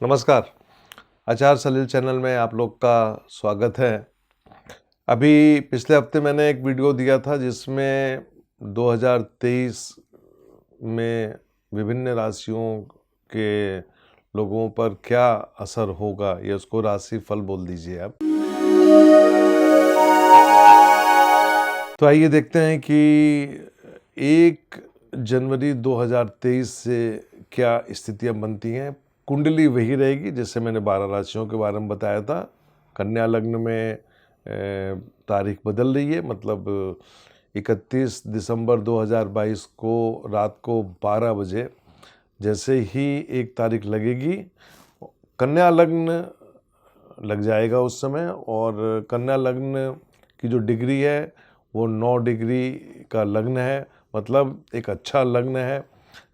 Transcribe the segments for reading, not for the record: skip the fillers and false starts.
नमस्कार। आचार सलील चैनल में आप लोग का स्वागत है। अभी पिछले हफ्ते मैंने एक वीडियो दिया था जिसमें 2023 में विभिन्न राशियों के लोगों पर क्या असर होगा, ये उसको राशि फल बोल दीजिए आप। तो आइए देखते हैं कि 1 जनवरी 2023 से क्या स्थितियां बनती हैं। कुंडली वही रहेगी जैसे मैंने 12 राशियों के बारे में बताया था। कन्या लग्न में तारीख बदल रही है, मतलब 31 दिसंबर 2022 को रात को 12 बजे जैसे ही एक तारीख लगेगी, कन्या लग्न लग जाएगा उस समय। और कन्या लग्न की जो डिग्री है वो 9 डिग्री का लग्न है, मतलब एक अच्छा लग्न है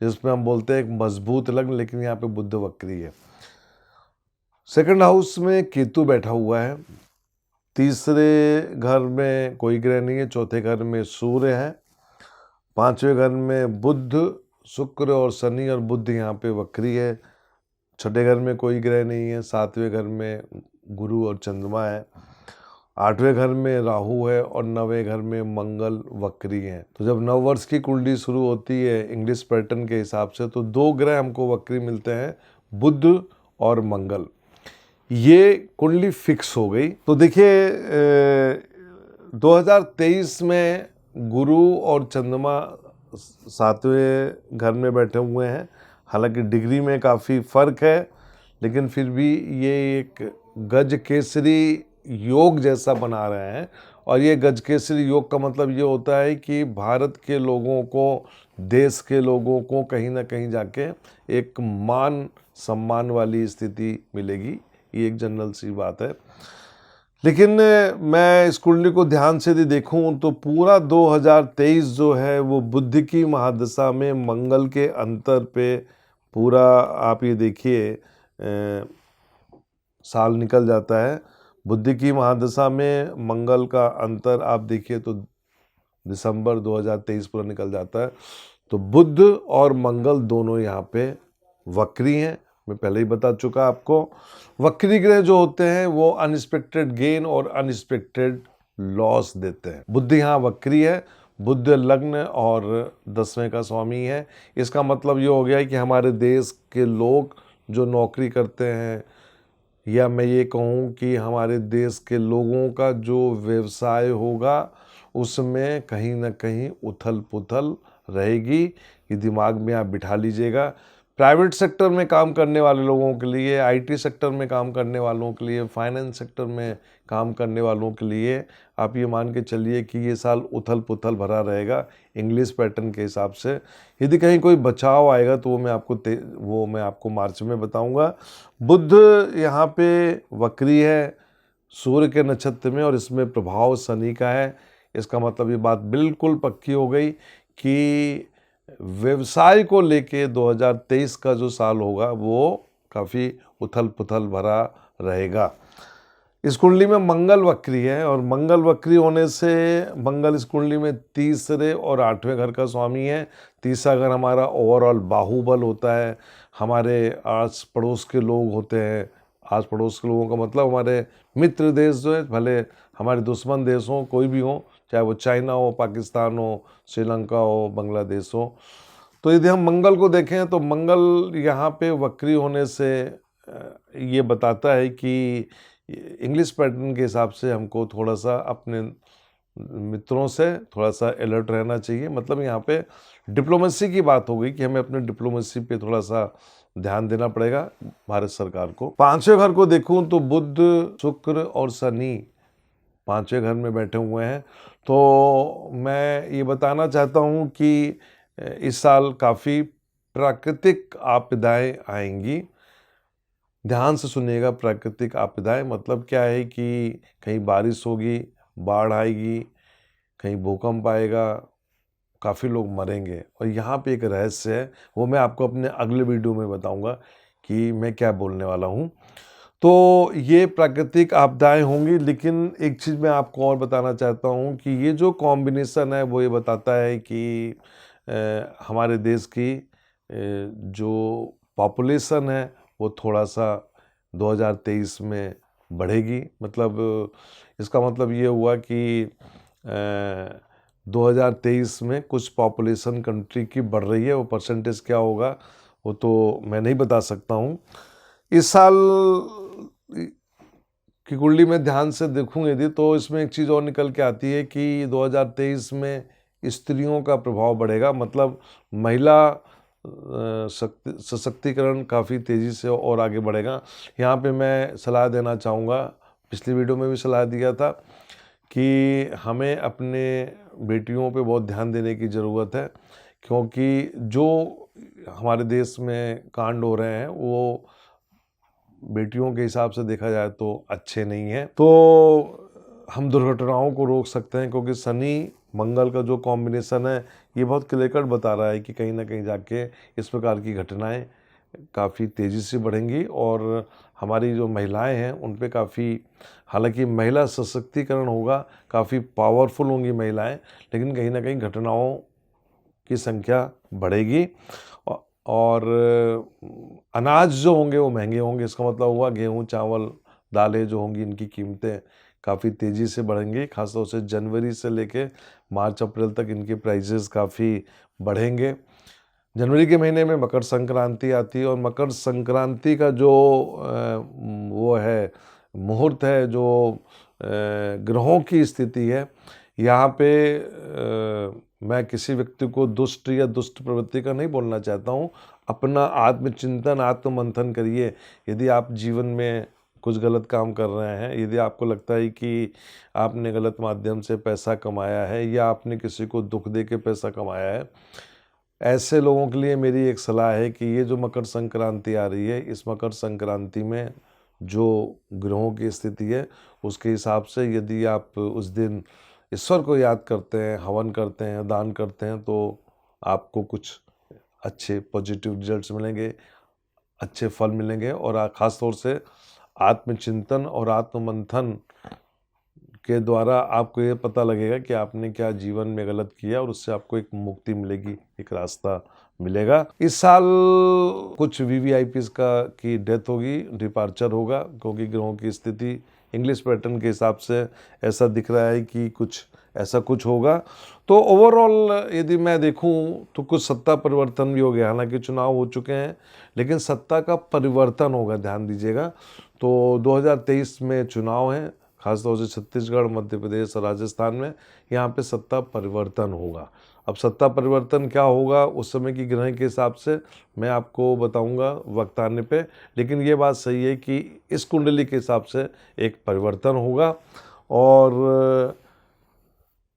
जिसमें हम बोलते हैं एक मजबूत लग्न। लेकिन यहाँ पे बुध वक्री है। सेकंड हाउस में केतु बैठा हुआ है। तीसरे घर में कोई ग्रह नहीं है। चौथे घर में सूर्य है। पांचवें घर में बुध, शुक्र और शनि, और बुध यहाँ पे वक्री है। छठे घर में कोई ग्रह नहीं है। सातवें घर में गुरु और चंद्रमा है। आठवें घर में राहु है और नवें घर में मंगल वक्री है। तो जब नववर्ष की कुंडली शुरू होती है इंग्लिश पैटर्न के हिसाब से, तो 2 ग्रह हमको वक्री मिलते हैं, बुध और मंगल। ये कुंडली फिक्स हो गई। तो देखिए 2023 में गुरु और चंद्रमा 7वें घर में बैठे हुए हैं। हालांकि डिग्री में काफ़ी फर्क है, लेकिन फिर भी ये एक गज केसरी योग जैसा बना रहे हैं। और ये गज केसरी योग का मतलब ये होता है कि भारत के लोगों को, देश के लोगों को कहीं ना कहीं जाके एक मान सम्मान वाली स्थिति मिलेगी। ये एक जनरल सी बात है। लेकिन मैं इस कुंडली को ध्यान से यदि देखूं तो पूरा 2023 जो है वो बुध की महादशा में मंगल के अंतर पे पूरा, आप ये देखिए, साल निकल जाता है। बुध की महादशा में मंगल का अंतर आप देखिए तो दिसंबर 2023 पूरा निकल जाता है। तो बुध और मंगल दोनों यहाँ पे वक्री हैं। मैं पहले ही बता चुका आपको। वक्री ग्रह जो होते हैं वो अनएक्सपेक्टेड गेन और अनएक्सपेक्टेड लॉस देते हैं। बुध यहाँ वक्री है। बुध लग्न और 10वें का स्वामी है। इसका मतलब ये हो गया है कि हमारे देश के लोग जो नौकरी करते हैं, या मैं ये कहूँ कि हमारे देश के लोगों का जो व्यवसाय होगा उसमें कहीं ना कहीं उथल पुथल रहेगी। ये दिमाग में आप बिठा लीजिएगा। प्राइवेट सेक्टर में काम करने वाले लोगों के लिए, आईटी सेक्टर में काम करने वालों के लिए, फाइनेंस सेक्टर में काम करने वालों के लिए आप ये मान के चलिए कि ये साल उथल पुथल भरा रहेगा इंग्लिश पैटर्न के हिसाब से। यदि कहीं कोई बचाव आएगा तो वो मैं आपको मार्च में बताऊंगा। बुध यहाँ पे वक्री है सूर्य के नक्षत्र में, और इसमें प्रभाव शनि का है। इसका मतलब ये बात बिल्कुल पक्की हो गई कि व्यवसाय को लेके 2023 का जो साल होगा वो काफ़ी उथल पुथल भरा रहेगा। इस कुंडली में मंगल वक्री है, और मंगल वक्री होने से मंगल इस कुंडली में तीसरे और 8वें घर का स्वामी है। तीसरा घर हमारा ओवरऑल बाहुबल होता है। हमारे आस पड़ोस के लोग होते हैं। आस पड़ोस के लोगों का मतलब हमारे मित्र देश जो है, भले हमारे दुश्मन देश हों, कोई भी हो, चाहे वो चाइना हो, पाकिस्तान हो, श्रीलंका हो, बांग्लादेश हो। तो यदि हम मंगल को देखें तो मंगल यहाँ पे वक्री होने से ये बताता है कि इंग्लिश पैटर्न के हिसाब से हमको थोड़ा सा अपने मित्रों से थोड़ा सा अलर्ट रहना चाहिए। मतलब यहाँ पे डिप्लोमेसी की बात हो गई कि हमें अपने डिप्लोमेसी पे थोड़ा सा ध्यान देना पड़ेगा भारत सरकार को। 5वें घर को देखूं तो बुध, शुक्र और शनि 5वें घर में बैठे हुए हैं। तो मैं ये बताना चाहता हूँ कि इस साल काफ़ी प्राकृतिक आपदाएं आएंगी। ध्यान से सुनिएगा। प्राकृतिक आपदाएं मतलब क्या है कि कहीं बारिश होगी, बाढ़ आएगी, कहीं भूकंप आएगा, काफ़ी लोग मरेंगे। और यहाँ पे एक रहस्य है, वो मैं आपको अपने अगले वीडियो में बताऊंगा कि मैं क्या बोलने वाला हूँ। तो ये प्राकृतिक आपदाएं होंगी। लेकिन एक चीज़ मैं आपको और बताना चाहता हूँ कि ये जो कॉम्बिनेशन है वो ये बताता है कि हमारे देश की जो पॉपुलेशन है वो थोड़ा सा 2023 में बढ़ेगी। मतलब इसका मतलब ये हुआ कि 2023 में कुछ पॉपुलेशन कंट्री की बढ़ रही है। वो परसेंटेज क्या होगा वो तो मैं नहीं बता सकता हूँ। इस साल की कुंडली में ध्यान से देखूं यदि तो इसमें एक चीज़ और निकल के आती है कि 2023 में स्त्रियों का प्रभाव बढ़ेगा। मतलब महिला सशक्तिकरण काफ़ी तेज़ी से और आगे बढ़ेगा। यहाँ पे मैं सलाह देना चाहूँगा, पिछली वीडियो में भी सलाह दिया था कि हमें अपने बेटियों पे बहुत ध्यान देने की ज़रूरत है, क्योंकि जो हमारे देश में कांड हो रहे हैं वो बेटियों के हिसाब से देखा जाए तो अच्छे नहीं हैं। तो हम दुर्घटनाओं को रोक सकते हैं, क्योंकि शनि मंगल का जो कॉम्बिनेशन है ये बहुत क्लियर कट बता रहा है कि कहीं ना कहीं जाके इस प्रकार की घटनाएं काफ़ी तेज़ी से बढ़ेंगी और हमारी जो महिलाएं हैं उन पे काफ़ी, हालांकि महिला सशक्तिकरण होगा, काफ़ी पावरफुल होंगी महिलाएं, लेकिन कहीं ना कहीं घटनाओं की संख्या बढ़ेगी और अनाज जो होंगे वो महंगे होंगे। इसका मतलब हुआ गेहूं, चावल, दालें जो होंगी इनकी कीमतें काफ़ी तेज़ी से बढ़ेंगी। खासतौर से जनवरी से लेके मार्च अप्रैल तक इनके प्राइसेस काफ़ी बढ़ेंगे। जनवरी के महीने में मकर संक्रांति आती है और मकर संक्रांति का जो वो है मुहूर्त है, जो ग्रहों की स्थिति है, यहाँ पे मैं किसी व्यक्ति को दुष्ट या दुष्ट प्रवृत्ति का नहीं बोलना चाहता हूँ। अपना आत्मचिंतन, आत्ममंथन करिए। यदि आप जीवन में कुछ गलत काम कर रहे हैं, यदि आपको लगता है कि आपने गलत माध्यम से पैसा कमाया है या आपने किसी को दुख दे के पैसा कमाया है, ऐसे लोगों के लिए मेरी एक सलाह है कि ये जो मकर संक्रांति आ रही है, इस मकर संक्रांति में जो ग्रहों की स्थिति है उसके हिसाब से यदि आप उस दिन ईश्वर को याद करते हैं, हवन करते हैं, दान करते हैं, तो आपको कुछ अच्छे पॉजिटिव रिजल्ट्स मिलेंगे, अच्छे फल मिलेंगे। और ख़ास तौर से आत्मचिंतन और आत्ममंथन के द्वारा आपको ये पता लगेगा कि आपने क्या जीवन में गलत किया और उससे आपको एक मुक्ति मिलेगी, एक रास्ता मिलेगा। इस साल कुछ वीवीआईपीज की डेथ होगी, डिपार्चर होगा, क्योंकि ग्रहों की स्थिति इंग्लिश पैटर्न के हिसाब से ऐसा दिख रहा है कि कुछ ऐसा कुछ होगा। तो ओवरऑल यदि मैं देखूं तो कुछ सत्ता परिवर्तन भी हो गया। हालांकि चुनाव हो चुके हैं लेकिन सत्ता का परिवर्तन होगा, ध्यान दीजिएगा। तो 2023 में चुनाव है, खासतौर से छत्तीसगढ़, मध्य प्रदेश और राजस्थान में, यहाँ पे सत्ता परिवर्तन होगा। अब सत्ता परिवर्तन क्या होगा उस समय की ग्रह के हिसाब से मैं आपको बताऊंगा वक्त आने पे, लेकिन ये बात सही है कि इस कुंडली के हिसाब से एक परिवर्तन होगा। और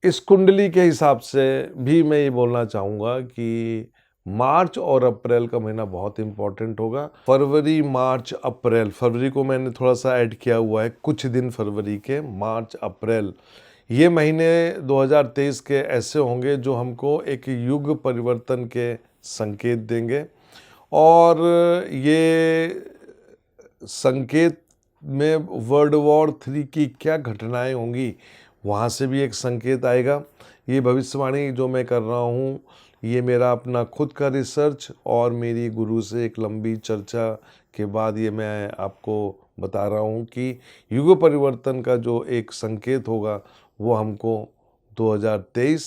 इस कुंडली के हिसाब से भी मैं ये बोलना चाहूँगा कि मार्च और अप्रैल का महीना बहुत इम्पोर्टेंट होगा। फरवरी, मार्च, अप्रैल, फरवरी को मैंने थोड़ा सा ऐड किया हुआ है, कुछ दिन फरवरी के, मार्च, अप्रैल, ये महीने 2023 के ऐसे होंगे जो हमको एक युग परिवर्तन के संकेत देंगे। और ये संकेत में वर्ल्ड वॉर 3 की क्या घटनाएं होंगी वहाँ से भी एक संकेत आएगा। ये भविष्यवाणी जो मैं कर रहा हूँ ये मेरा अपना खुद का रिसर्च और मेरी गुरु से एक लंबी चर्चा के बाद ये मैं आपको बता रहा हूँ कि युग परिवर्तन का जो एक संकेत होगा वो हमको 2023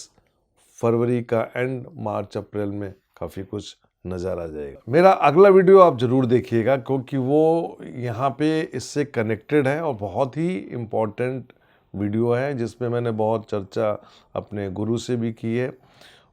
फरवरी का एंड, मार्च अप्रैल में काफ़ी कुछ नज़र आ जाएगा। मेरा अगला वीडियो आप ज़रूर देखिएगा, क्योंकि वो यहाँ पे इससे कनेक्टेड है और बहुत ही इम्पोर्टेंट वीडियो है, जिसमें मैंने बहुत चर्चा अपने गुरु से भी की है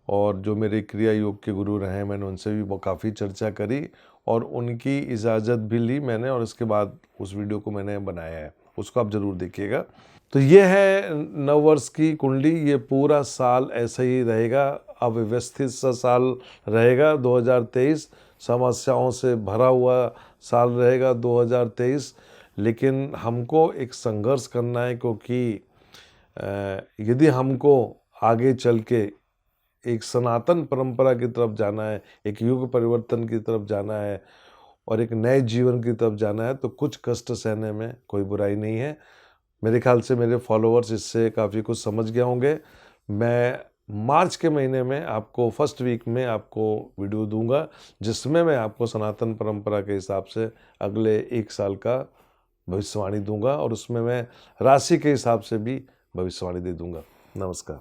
और जो मेरे क्रिया योग के गुरु रहे हैं मैंने उनसे भी काफ़ी चर्चा करी और उनकी इजाज़त भी ली मैंने, और इसके बाद उस वीडियो को मैंने बनाया है, उसको आप ज़रूर देखिएगा। तो ये है नववर्ष की कुंडली। ये पूरा साल ऐसा ही रहेगा, अव्यवस्थित सा साल रहेगा 2023, समस्याओं से भरा हुआ साल रहेगा 2023। लेकिन हमको एक संघर्ष करना है, क्योंकि यदि हमको आगे चल के एक सनातन परंपरा की तरफ जाना है, एक युग परिवर्तन की तरफ जाना है और एक नए जीवन की तरफ जाना है, तो कुछ कष्ट सहने में कोई बुराई नहीं है। मेरे ख्याल से मेरे फॉलोअर्स इससे काफ़ी कुछ समझ गए होंगे। मैं मार्च के महीने में आपको फर्स्ट वीक में आपको वीडियो दूंगा, जिसमें मैं आपको सनातन परंपरा के हिसाब से अगले 1 साल का भविष्यवाणी दूंगा, और उसमें मैं राशि के हिसाब से भी भविष्यवाणी दे दूंगा। नमस्कार।